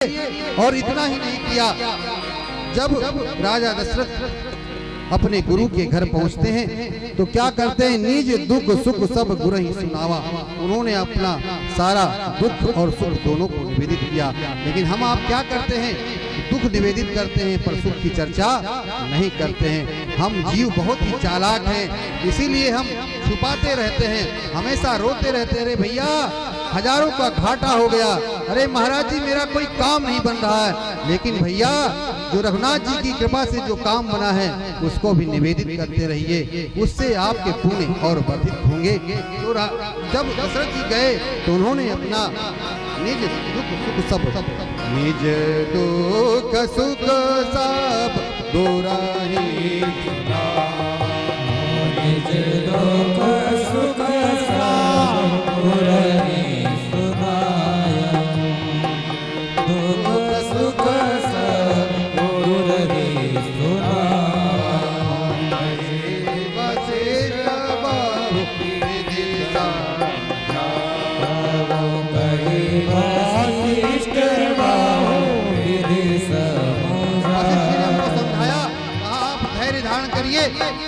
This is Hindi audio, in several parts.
और इतना ही नहीं किया, जब राजा दशरथ अपने गुरु के घर पहुंचते हैं तो क्या करते हैं, निज दुख सुख सब गुरु ही सुनावा। उन्होंने अपना सारा दुख और सुख दोनों को निवेदित किया। लेकिन हम आप क्या करते हैं, दुख निवेदित करते हैं पर सुख की चर्चा नहीं करते हैं। हम जीव बहुत ही चालाक हैं, इसीलिए हम छुपाते रहते हैं, हमेशा रोते रहते हैं, अरे भैया हजारों का घाटा हो गया, अरे महाराज जी मेरा कोई काम नहीं बन रहा है। लेकिन भैया जो रघुनाथ जी की कृपा से जो काम बना है उसको भी निवेदित करते रहिए, उससे आपके पुण्य और वर्धित होंगे। तो जब दशरथ जी गए तो उन्होंने अपना निज दुख सुख सब निज दुख सुख सब दोराही सुना, निज दुख सुख सब दोराही सुनाया, दुख सुख सब दोराही सुनाया। वशिष्ठ बाहु विदिशा कही वशिष्ठ बाहु विदिशा समझाया, आप धैर्य धारण करिए।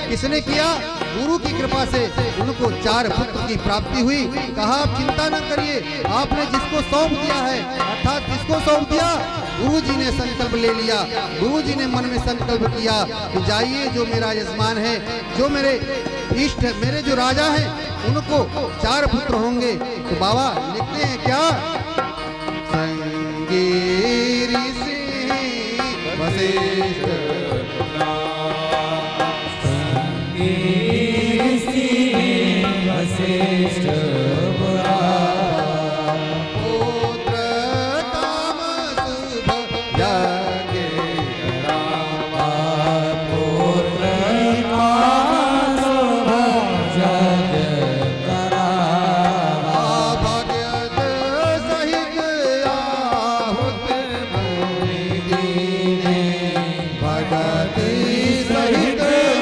किसने किया, गुरु की कृपा से उनको 4 पुत्र की प्राप्ति हुई। कहा आप चिंता न करिए, आपने जिसको सौंप दिया है, अर्थात जिसको सौंप दिया, गुरु जी ने संकल्प ले लिया। गुरु जी ने मन में संकल्प किया कि जाइए, जो मेरा यजमान है, जो मेरे इष्ट है, मेरे जो राजा हैं, उनको 4 पुत्र होंगे। तो बाबा लिखते हैं क्या, संगीरी सिंह वशिष्ठ वशिष्ठ पुत्र काम शुभ यज्ञ करावा, पुत्र काम शुभ यज्ञ करावा, भगत सहित आहुति मुनि दीने, भगति सहित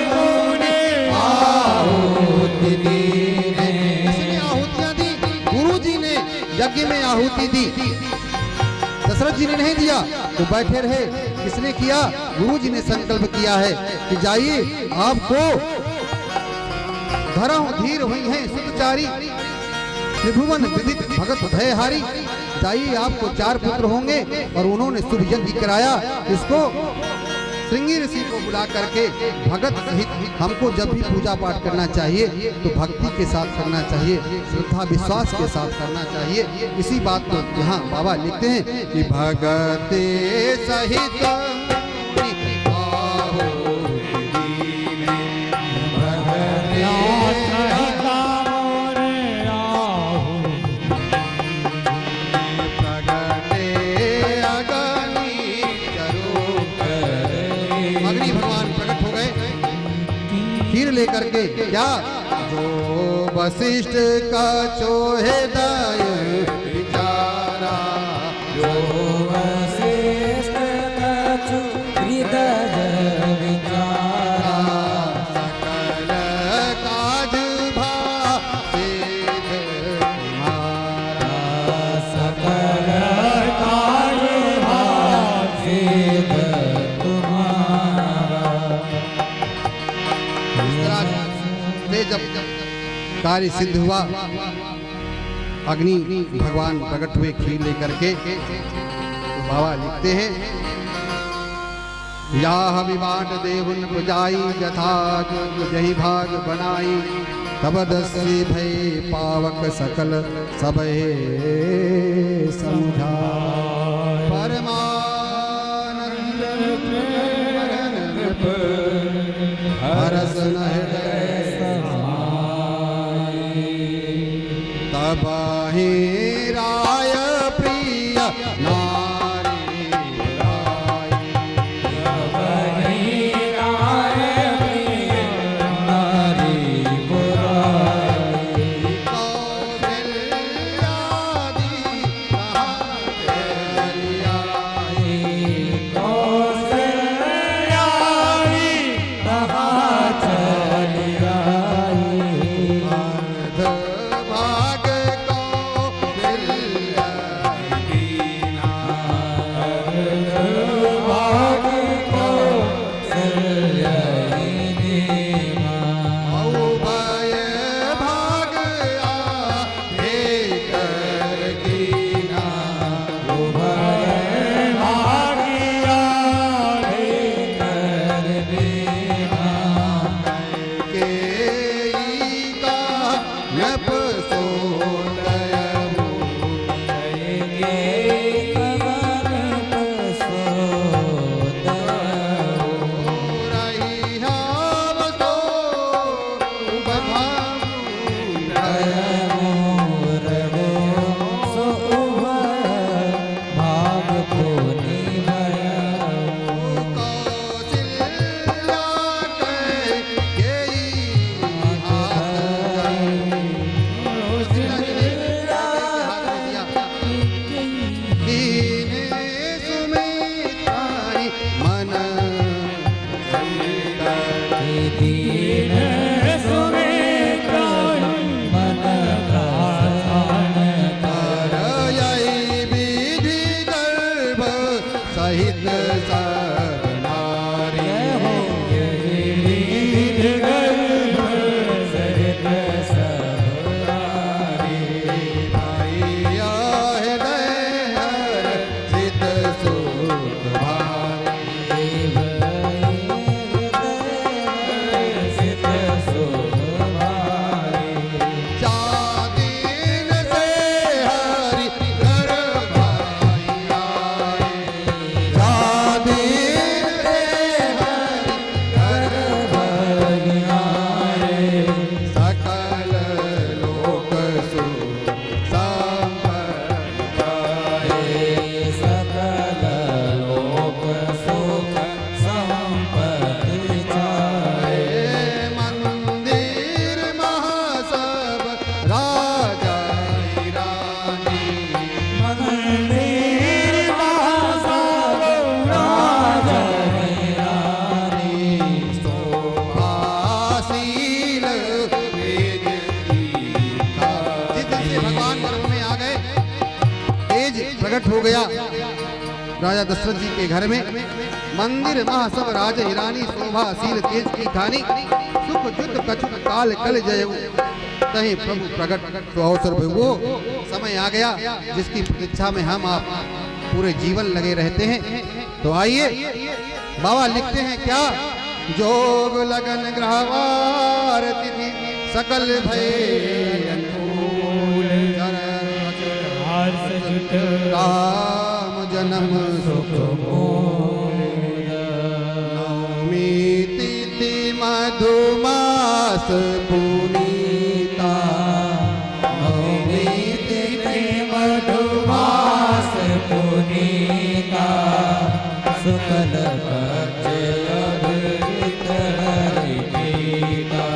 मुनि आहुति दीने। किसने आहुतियां दी, गुरु जी ने यज्ञ में आहुति दी, दशरथ जी ने नहीं दिया। तो बैठे रहे, किसने किया, गुरु जी ने संकल्प किया है कि जाइए, आपको धर्म धीर हुई हैं सुतचारी, त्रिभुवन विदित भगत भयहारी, जाइए आपको 4 पुत्र होंगे। और उन्होंने शुभ यज्ञ कराया। इसको श्रृंगी ऋषि को बुला करके, भगत सहित हमको जब भी पूजा पाठ करना चाहिए तो भक्ति के साथ करना चाहिए, श्रद्धा विश्वास के साथ करना चाहिए। इसी बात को यहाँ बाबा लिखते हैं कि भगते सहित लेकर के, क्या जो वशिष्ठ का चोहे दय विचारा, जो वशिष्ठ का हृदय विचारा, सकल काज भासित तुम्हारा, सकल काज भासित तुम्हारा। जब कार्य सिद्ध हुआ, अग्नि भगवान प्रकट हुए खीर लेकर के, तो बाबा लिखते हैं, याह विवाट देहुन पुजाई यथा जही भाग बनाई, तब दस्यु भय पावक सकल सबहे समझा, परमानंद हरस न तबहि राय प्रिय नारी बुलाई, तबहि राय प्रिय नारी बुलाई, कौशल्यादि सहित सब नारी। मैया हृदय हर्षित सुख भारी। चादीन से हरि घर भाई आए। चादीन से हरि घर भाई आए। सकल लोक सुख संपन्न सकल लोक सुख संपत्ति चाहे। मंदिर महासभ राजा रानी। मंदिर महासभ राजा रानी। शोभाशील तेज दीखा। जिस दिन से भगवान गर्भ में आ गए, तेज प्रकट हो गया राजा दशरथ जी के घर में। मंदिर महासभ राज हिरानी। शोभाशील तेज की खानी। सुख जुत कछुक काल कल जय। तहीं प्रभु प्रकट तो अवसर भो समय आ गया जिसकी प्रतीक्षा में हम आप पूरे जीवन लगे रहते हैं। तो आइए बाबा लिखते हैं क्या? जोग लगन ग्रहवार तिथि सकल भय अनुकूल। हर्ष जुट राम जन्म सुख नवमी तिथि मधुमास पुनीता। नवमी तिथि मधुमास पुनीता। शुक्ल पक्ष अभिजित हरिप्रीता।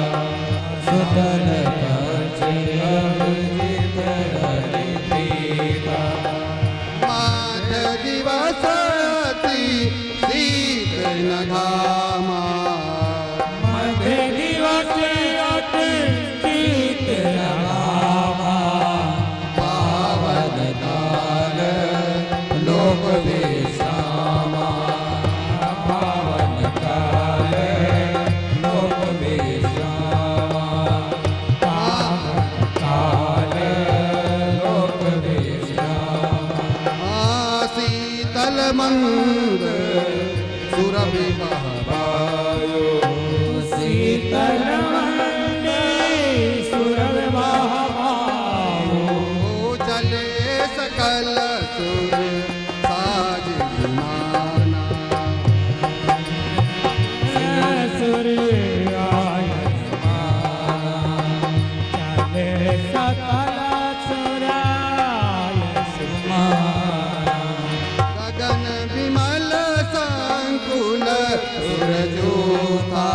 शुक्ल पक्ष अभिजित हरिप्रीता। माघ दिवस अति शीत न घामा। मध्य दिवस अति शीत लगावा। पावन काल लोक विश्रामा। पावन काल लोक विश्रामा। पावन काल लोक विश्रामा। शीतल मंद सुरभि महबायो। शीतल मंदे सुरभ महामायो। चले सकल सुर साज विमाना। सूर्याय चले सकल सुराय सुमाना। गगन विमल संकुल सुरजोता।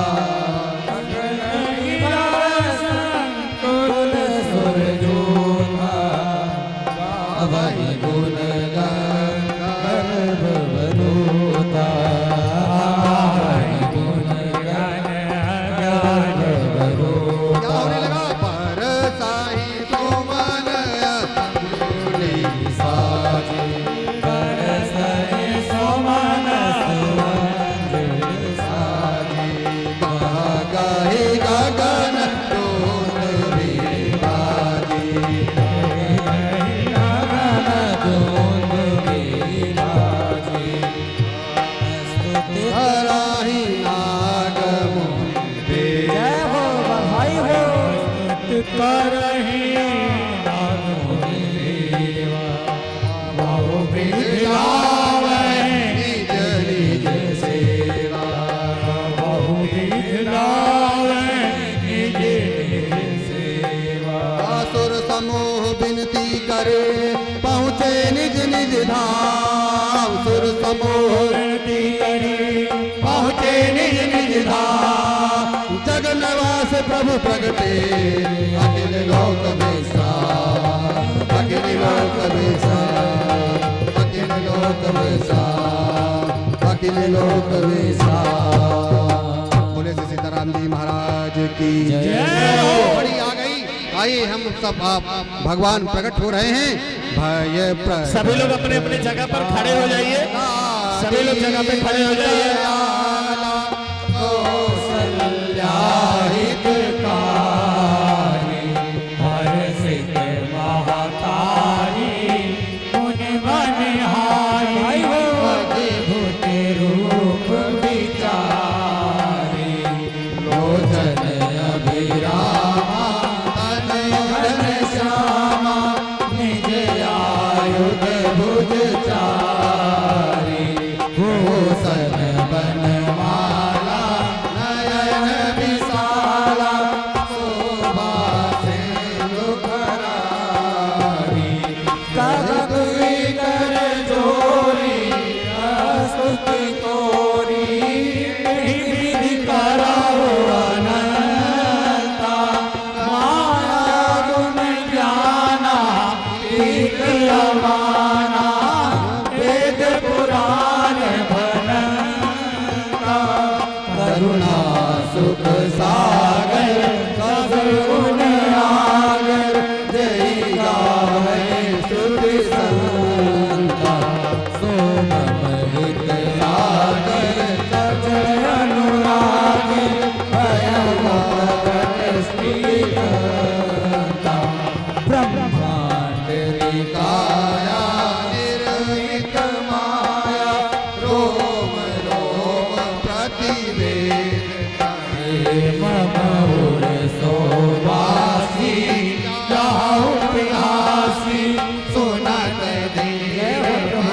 संकुल सुरजोता। वही गुण गर्भ वरोता। वही गुण गर्भ वरोता। क्या होने लगा? पर साही सुमन अतुली साजे। बरसरे सोमन सुरंजन साजे। गाहे गगन जोत विराजे। गगन जोत विराजे। स्तुति हराही नाग मुनि जय हो बधाई हो। स्तुति करहि नागमुनि देवा। बहु विधि लावहि निज निज सेवा। बहु विधि लावहि निज निज सेवा। असुर समूह विनती करे पहुँचे निज निज धाम। सुर समूह विनती करी पहुँचे निज निज धाम। जगन्नाथ प्रभु प्रगटे अखिल लोक विश्राम। अखिल लोक विश्राम। अखिल लोक विश्राम। अखिल लोक विश्राम। बोले श्री सीताराम जी महाराज की जय हो। बड़ी आ गई। आइए हम सब आप भगवान प्रकट हो रहे हैं। भय सभी लोग अपने अपने जगह पर खड़े हो जाइए। सभी लोग जगह पे खड़े हो जाइए। हितकारी हर्षित महातारी मुनि बनिहारी अद्भुत रूप विचारी लोचन अभिरामा तन घन श्यामा निज आयुध भुज चारी भूषण बनमाला नयन विशाला शोभा सिंधुखरारी कदम कर जोरी स्तुति तोरी विधि कराओ अनंता माया गुण ज्ञाना पीक अमाना वेद पुराण भनंता करुणा सुख सा